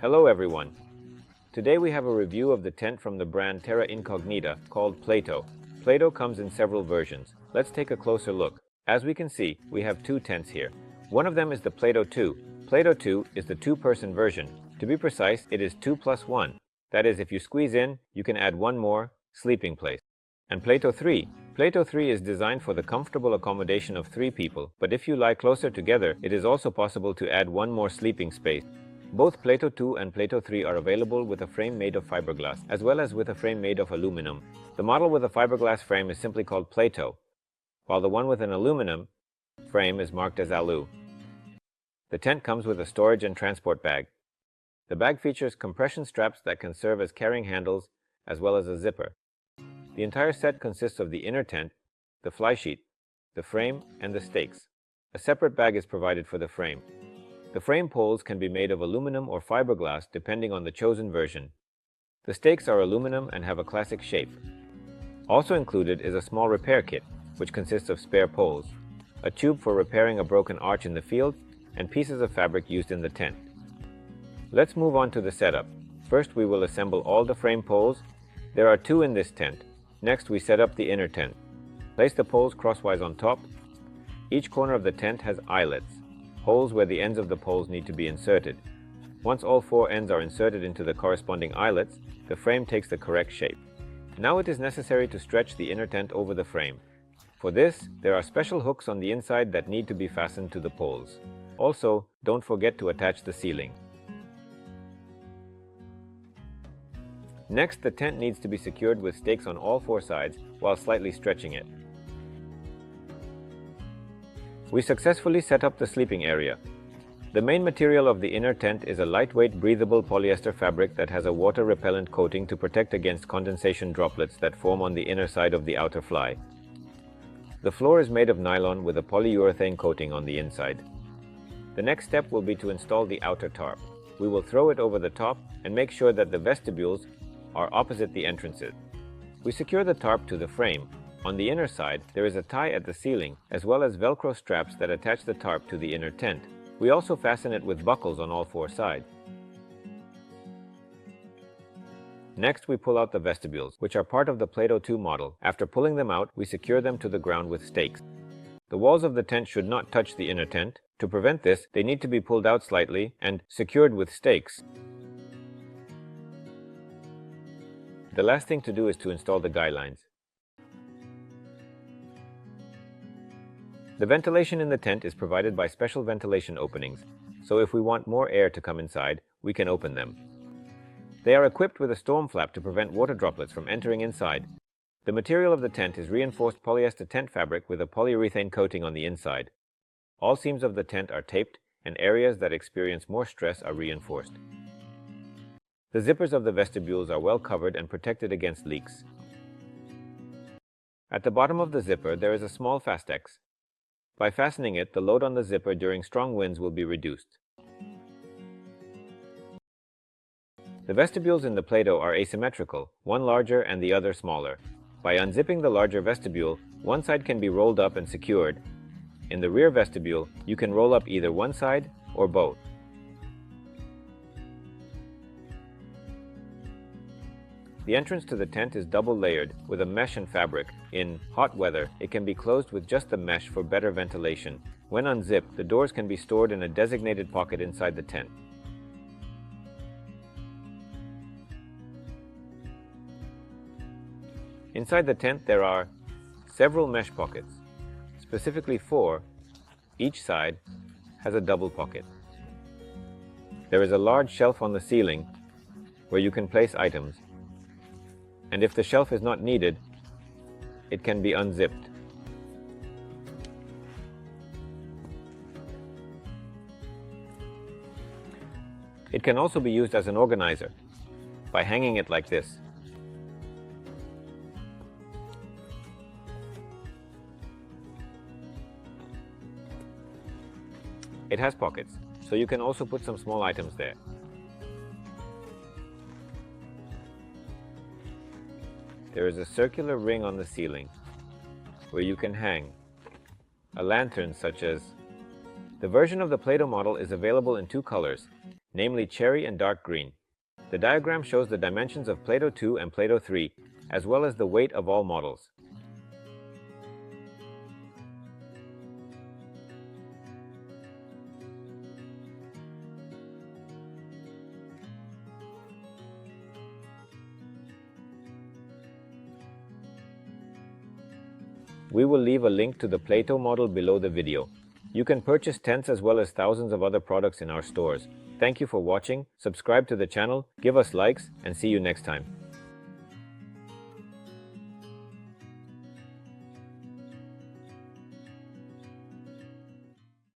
Hello everyone. Today we have a review of the tent from the brand Terra Incognita called Platou. Platou comes in several versions. Let's take a closer look. As we can see, we have two tents here. One of them is the Platou 2. Platou 2 is the two-person version. To be precise, it is 2 plus 1. That is, if you squeeze in, you can add one more sleeping place. And Platou 3. Platou 3 is designed for the comfortable accommodation of 3 people, but if you lie closer together, it is also possible to add one more sleeping space. Both Platou 2 and Platou 3 are available with a frame made of fiberglass, as well as with a frame made of aluminum. The model with a fiberglass frame is simply called Platou, while the one with an aluminum frame is marked as Alu. The tent comes with a storage and transport bag. The bag features compression straps that can serve as carrying handles, as well as a zipper. The entire set consists of the inner tent, the fly sheet, the frame, and the stakes. A separate bag is provided for the frame. The frame poles can be made of aluminum or fiberglass depending on the chosen version. The stakes are aluminum and have a classic shape. Also included is a small repair kit, which consists of spare poles, a tube for repairing a broken arch in the field, and pieces of fabric used in the tent. Let's move on to the setup. First, we will assemble all the frame poles. There are 2 in this tent. Next, we set up the inner tent. Place the poles crosswise on top. Each corner of the tent has eyelets, holes where the ends of the poles need to be inserted. Once all 4 ends are inserted into the corresponding eyelets, the frame takes the correct shape. Now it is necessary to stretch the inner tent over the frame. For this, there are special hooks on the inside that need to be fastened to the poles. Also, don't forget to attach the ceiling. Next, the tent needs to be secured with stakes on all 4 sides while slightly stretching it. We successfully set up the sleeping area. The main material of the inner tent is a lightweight, breathable polyester fabric that has a water-repellent coating to protect against condensation droplets that form on the inner side of the outer fly. The floor is made of nylon with a polyurethane coating on the inside. The next step will be to install the outer tarp. We will throw it over the top and make sure that the vestibules are opposite the entrances. We secure the tarp to the frame. On the inner side, there is a tie at the ceiling, as well as Velcro straps that attach the tarp to the inner tent. We also fasten it with buckles on all 4 sides. Next, we pull out the vestibules, which are part of the Platou 2 model. After pulling them out, we secure them to the ground with stakes. The walls of the tent should not touch the inner tent. To prevent this, they need to be pulled out slightly and secured with stakes. The last thing to do is to install the guy lines. The ventilation in the tent is provided by special ventilation openings, so if we want more air to come inside, we can open them. They are equipped with a storm flap to prevent water droplets from entering inside. The material of the tent is reinforced polyester tent fabric with a polyurethane coating on the inside. All seams of the tent are taped, and areas that experience more stress are reinforced. The zippers of the vestibules are well covered and protected against leaks. At the bottom of the zipper, there is a small fastex. By fastening it, the load on the zipper during strong winds will be reduced. The vestibules in the Platou are asymmetrical, one larger and the other smaller. By unzipping the larger vestibule, one side can be rolled up and secured. In the rear vestibule, you can roll up either one side or both. The entrance to the tent is double-layered with a mesh and fabric. In hot weather, it can be closed with just the mesh for better ventilation. When unzipped, the doors can be stored in a designated pocket inside the tent. Inside the tent, there are several mesh pockets, specifically 4. Each side has a double pocket. There is a large shelf on the ceiling where you can place items. And if the shelf is not needed, it can be unzipped. It can also be used as an organizer by hanging it like this. It has pockets, so you can also put some small items there. There is a circular ring on the ceiling where you can hang a lantern such as... The version of the Platou model is available in 2 colors. namely cherry and dark green. The diagram shows the dimensions of Plato 2 and Plato 3, as well as the weight of all models. We will leave a link to the Plato model below the video. You can purchase tents as well as thousands of other products in our stores. Thank you for watching, subscribe to the channel, give us likes, and see you next time.